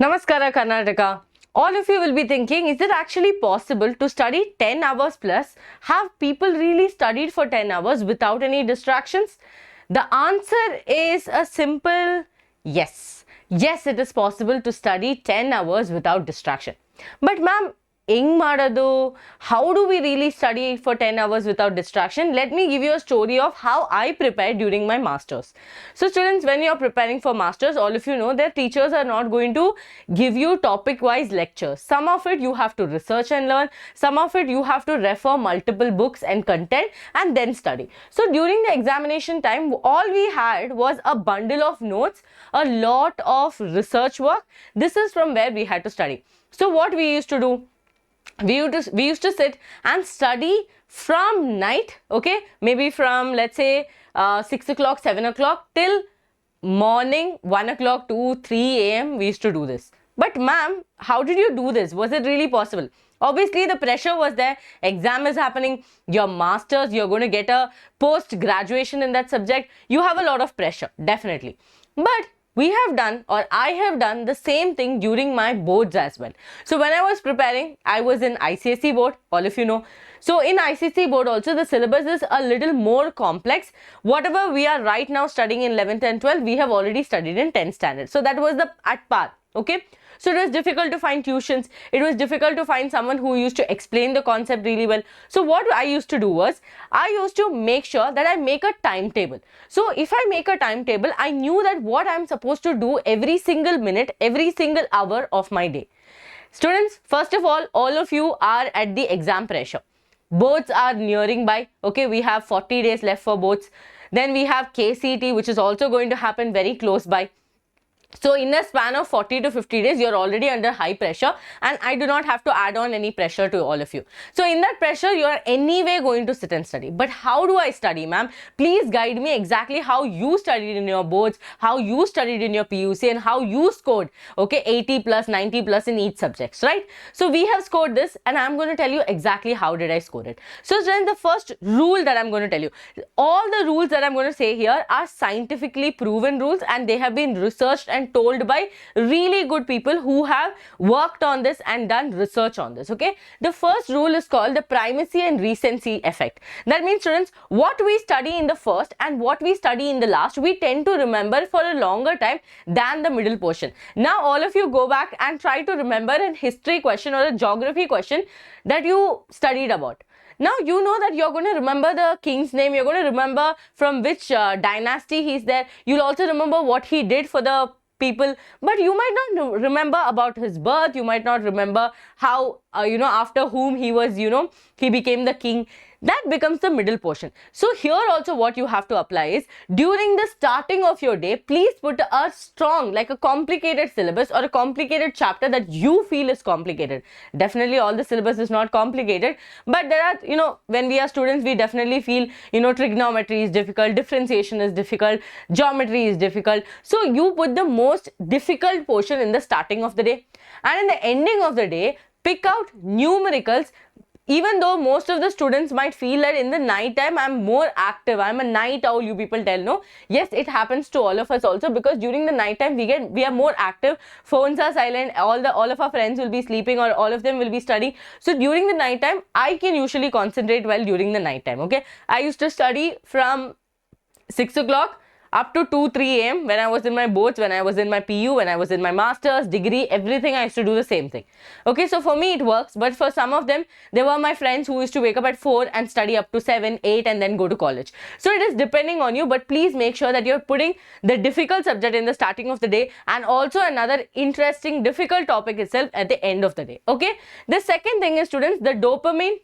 Namaskara Karnataka. All of you will be thinking, is it actually possible to study 10 hours plus? Have people really studied for 10 hours without any distractions? The answer is a simple yes. Yes, it is possible to study 10 hours without distraction. But ma'am, ಹೆಂಗ್ ಮಾಡೋದು? How do we really study for 10 hours without distraction? Let me give you a story of how I prepared during my masters. So students, when you're preparing for masters, all of you know that teachers are not going to give you topic wise lectures. Some of it you have to research and learn, some of it you have to refer multiple books and content and then study. So during the examination time, all we had was a bundle of notes, a lot of research work. This is from where we had to study. So what we used to do, we used to sit and study from night, okay, maybe from let's say 6 o'clock 7 o'clock till morning 1 o'clock 2 3 a.m. we used to do this. But ma'am, how did you do this? Was it really possible? Obviously the pressure was there. Exam is happening, your masters, you're going to get a post graduation in that subject. You have a lot of pressure, definitely. But we have done, or I have done the same thing during my boards as well. So when I was preparing, I was in ICSE board, all of you know. So in ICSE board also, the syllabus is a little more complex. Whatever we are right now studying in 11th and 12th, we have already studied in 10th standard. So that was the at par, okay. So it was difficult to find tuitions. It was difficult to find someone who used to explain the concept really well. So what I used to do was, I used to make sure that I make a timetable. So if I make a timetable, I knew that what I'm supposed to do every single minute, every single hour of my day. Students, first of all of you are at the exam pressure. Boards are nearing by, okay, we have 40 days left for boards. Then we have KCET, which is also going to happen very close by. So in a span of 40 to 50 days, you're already under high pressure, and I do not have to add on any pressure to all of you. So in that pressure, you are anyway going to sit and study. But how do I study, ma'am? Please guide me exactly how you studied in your boards, how you studied in your PUC, and how you scored, okay, 80 plus, 90 plus in each subject, right? So we have scored this, and I'm going to tell you exactly how did I score it. So then the first rule that I'm going to tell you, all the rules that I'm going to say here are scientifically proven rules, and they have been researched and told by really good people who have worked on this and done research on this, okay. The first rule is called the primacy and recency effect. That means, students, what we study in the first and what we study in the last, we tend to remember for a longer time than the middle portion. Now all of you go back and try to remember a history question or a geography question that you studied about. Now you know that you're going to remember the king's name, you're going to remember from which dynasty he's there. You'll also remember what he did for the people, but you might not remember about his birth. You might not remember how after whom he was, he became the king. That becomes the middle portion. So here also what you have to apply is, during the starting of your day, please put a strong, like a complicated syllabus or a complicated chapter that you feel is complicated. Definitely all the syllabus is not complicated, but there are, when we are students, we definitely feel, trigonometry is difficult, differentiation is difficult, geometry is difficult. So you put the most difficult portion in the starting of the day, and in the ending of the day, pick out numericals. Even though most of the students might feel that in the night time I'm more active, I'm a night owl, you people tell, no, yes, it happens to all of us also, because during the night time we are more active, phones are silent, all of our friends will be sleeping, or all of them will be studying. So during the night time I can usually concentrate well during the night time, okay. I used to study from 6 o'clock up to 2-3 a.m. when I was in my boards, when I was in my PU, when I was in my master's degree, everything I used to do the same thing. Okay, so for me it works, but for some of them, they were my friends who used to wake up at 4 and study up to 7, 8 and then go to college. So it is depending on you, but please make sure that you're putting the difficult subject in the starting of the day, and also another interesting difficult topic itself at the end of the day, okay. The second thing is, students, the dopamine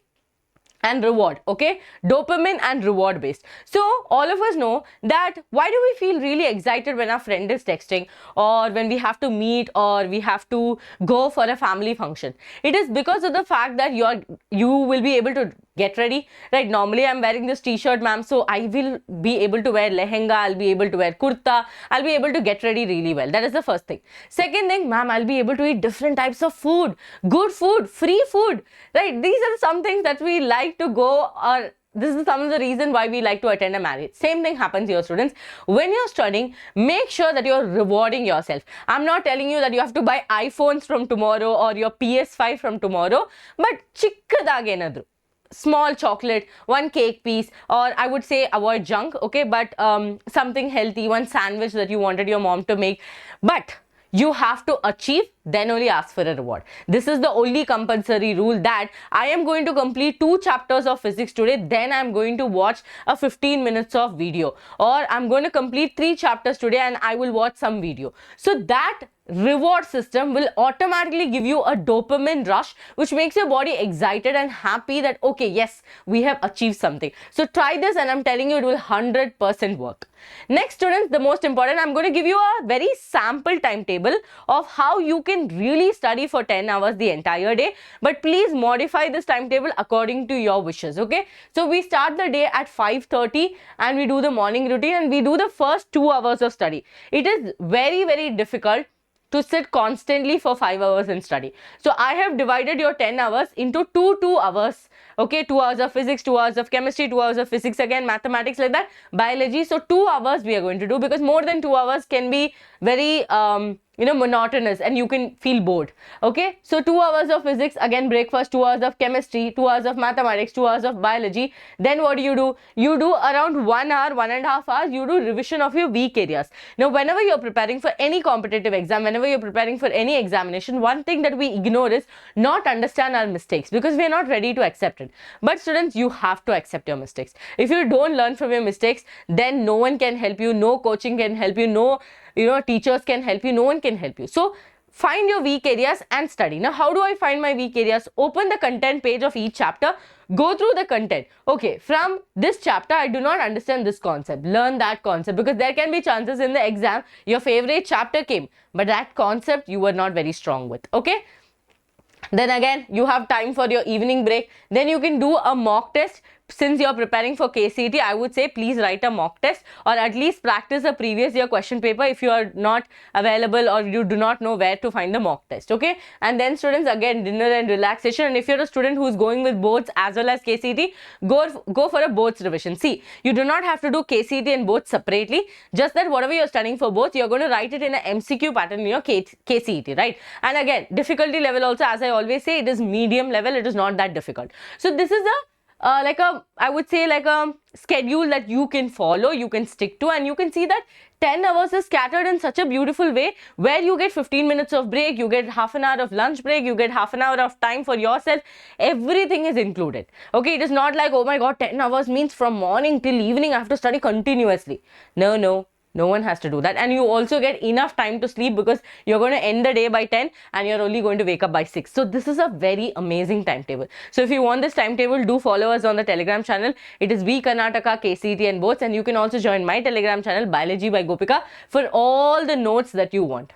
and reward, okay, dopamine and reward based. So all of us know that why do we feel really excited when our friend is texting, or when we have to meet, or we have to go for a family function? It is because of the fact that you will be able to get ready, right? Normally I'm wearing this t-shirt, ma'am, so I will be able to wear lehenga, I'll be able to wear kurta, I'll be able to get ready really well. That is the first thing. Second thing, ma'am, I'll be able to eat different types of food, good food, free food, right? These are some things that we like to go or this is some of the reason why we like to attend a marriage. Same thing happens here, students. When you're studying, make sure that you're rewarding yourself. I'm not telling you that you have to buy iPhones from tomorrow or your PS5 from tomorrow, but chikkadage enadru. Small chocolate, one cake piece, or I would say avoid junk, okay, but something healthy, one sandwich that you wanted your mom to make. But you have to achieve, then only ask for a reward. This is the only compulsory rule, that I am going to complete 2 chapters of physics today, then I'm going to watch a 15 minutes of video, or I'm going to complete 3 chapters today and I will watch some video. So that reward system will automatically give you a dopamine rush, which makes your body excited and happy that okay, yes, we have achieved something. So try this, and I'm telling you, it will 100% work. Next, students, the most important, I'm going to give you a very sample timetable of how you can really study for 10 hours the entire day, but please modify this timetable according to your wishes, okay? So we start the day at 5:30 and we do the morning routine, and we do the first 2 hours of study. It is very, very difficult to sit constantly for 5 hours and study. So I have divided your 10 hours into 2 hours. Okay, 2 hours of physics, 2 hours of chemistry, 2 hours of physics again, mathematics, like that, biology. So 2 hours we are going to do, because more than 2 hours can be very monotonous and you can feel bored. Okay, so 2 hours of physics, again breakfast, 2 hours of chemistry, 2 hours of mathematics, 2 hours of biology. Then what do? You do around 1 hour, 1.5 hours, you do revision of your weak areas. Now, whenever you're preparing for any competitive exam, whenever you're preparing for any examination, one thing that we ignore is not understand our mistakes, because we are not ready to accept it. But students, you have to accept your mistakes. If you don't learn from your mistakes, then no one can help you, no coaching can help you, no teachers can help you, no one can help you. So find your weak areas and study. Now, how do I find my weak areas? Open the content page of each chapter, go through the content. Okay, from this chapter, I do not understand this concept. Learn that concept, because there can be chances in the exam, your favorite chapter came, but that concept you were not very strong with. Okay. Then again, you have time for your evening break. Then you can do a mock test. Since you're preparing for KCET, I would say please write a mock test, or at least practice a previous year question paper if you are not available or you do not know where to find the mock test. Okay. And then students, again, dinner and relaxation. And if you're a student who's going with boards as well as KCET, go for a boards revision. See, you do not have to do KCET and boards separately. Just that whatever you're studying for both, you're going to write it in an MCQ pattern in your KCET, right? And again, difficulty level also, as I always say, it is medium level. It is not that difficult. So this is I would say like a schedule that you can follow, you can stick to, and you can see that 10 hours is scattered in such a beautiful way, where you get 15 minutes of break, you get half an hour of lunch break, you get half an hour of time for yourself. Everything is included. Okay, it is not like, oh my god, 10 hours means from morning till evening I have to study continuously. No one has to do that. And you also get enough time to sleep, because you're going to end the day by 10 and you're only going to wake up by 6. So this is a very amazing timetable. So if you want this timetable, do follow us on the Telegram channel. It is I Karnataka, KCET and boards. And you can also join my Telegram channel, Biology by Gopika, for all the notes that you want.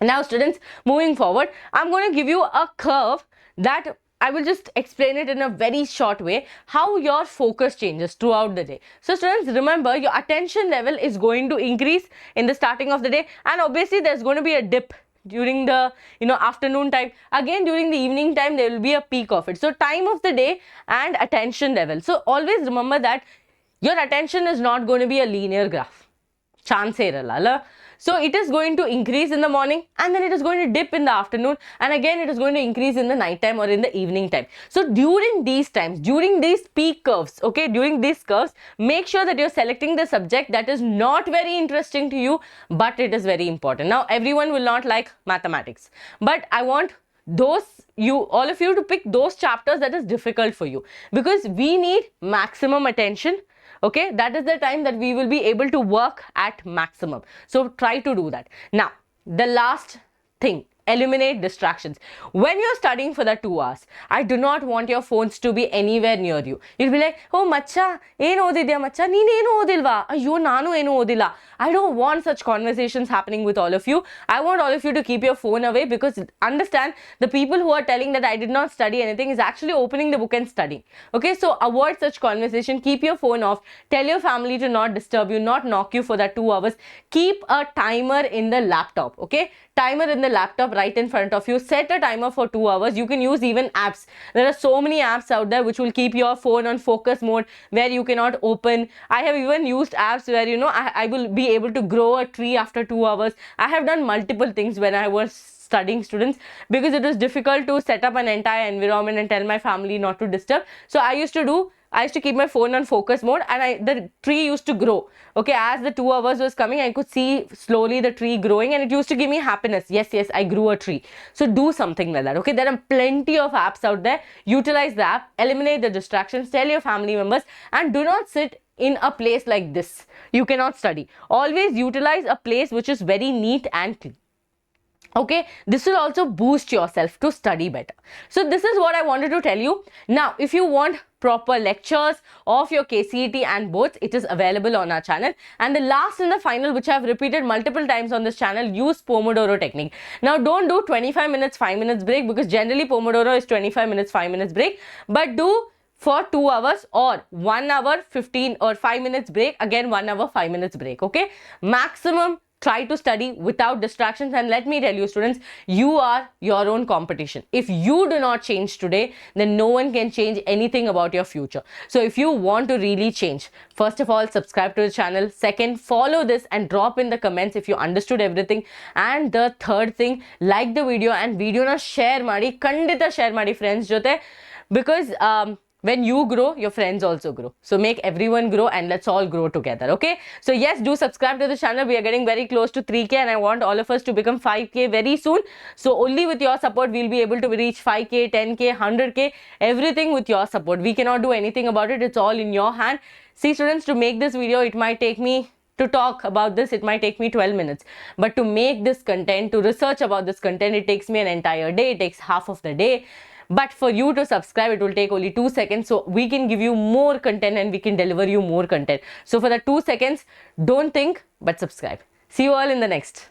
Now students, moving forward, I'm going to give you a curve that I will just explain it in a very short way, how your focus changes throughout the day. So students, remember, your attention level is going to increase in the starting of the day, and obviously there's going to be a dip during the afternoon time. Again, during the evening time, there will be a peak of it. So time of the day and attention level. So always remember that your attention is not going to be a linear graph. Chance iralla. So it is going to increase in the morning, and then it is going to dip in the afternoon, and again it is going to increase in the night time or in the evening time. So during these times, during these peak curves, okay, during these curves, make sure that you're selecting the subject that is not very interesting to you, but it is very important. Now, everyone will not like mathematics, but I want all of you to pick those chapters that is difficult for you, because we need maximum attention. Okay, that is the time that we will be able to work at maximum. So try to do that. Now, the last thing, eliminate distractions. When you're studying for the 2 hours, I do not want your phones to be anywhere near you. You'll be like, oh macha, ಏನು ಓದಿದ್ಯಾ macha, ನೀನೇನು ಓದಿಲ್ವಾ, ಅಯ್ಯೋ ನಾನು ಏನು ಓದಿಲ್ಲ, I don't want such conversations happening with all of you. I want all of you to keep your phone away, because understand, the people who are telling that I did not study anything is actually opening the book and studying. Okay, so avoid such conversation. Keep your phone off. Tell your family to not disturb you, not knock you for that 2 hours. Keep a timer in the laptop. Okay, timer in the laptop right in front of you. Set a timer for 2 hours. You can use even apps. There are so many apps out there which will keep your phone on focus mode where you cannot open. I have even used apps where, you know, I will be able to grow a tree after 2 hours. I have done multiple things when I was studying, students, because it was difficult to set up an entire environment and tell my family not to disturb. So I used to keep my phone on focus mode, and the tree used to grow. Okay, as the 2 hours was coming, I could see slowly the tree growing, and it used to give me happiness. Yes, I grew a tree. So do something like that. Okay, there are plenty of apps out there. Utilize the app, eliminate the distractions, tell your family members, and do not sit in a place like this. You cannot study. Always utilize a place which is very neat and clean. Okay, this will also boost yourself to study better. So this is what I wanted to tell you. Now, if you want proper lectures of your KCET and boards, it is available on our channel. And the last and the final, which I have repeated multiple times on this channel, use Pomodoro technique. Now, don't do 25 minutes, 5 minutes break, because generally Pomodoro is 25 minutes, 5 minutes break, but do for 2 hours or 1 hour, 15 or 5 minutes break, again 1 hour, 5 minutes break. Okay, maximum try to study without distractions. And let me tell you, students, you are your own competition. If you do not change today, then no one can change anything about your future. So if you want to really change, first of all, subscribe to the channel. Second, follow this and drop in the comments if you understood everything. And the third thing, like the video, and video na share madi, kandita share madi friends jote, because when you grow, your friends also grow. So make everyone grow, and let's all grow together. Okay, so yes, do subscribe to the channel. We are getting very close to 3K, and I want all of us to become 5K very soon. So only with your support we'll be able to reach 5K, 10K, 100K, everything with your support. We cannot do anything about it. It's all in your hand. See, students, to make this video, it might take me, to talk about this, it might take me 12 minutes. But to make this content, to research about this content, it takes me an entire day. It takes half of the day. But for you to subscribe, it will take only 2 seconds. So we can give you more content, and we can deliver you more content. So for the 2 seconds, don't think, but subscribe. See you all in the next.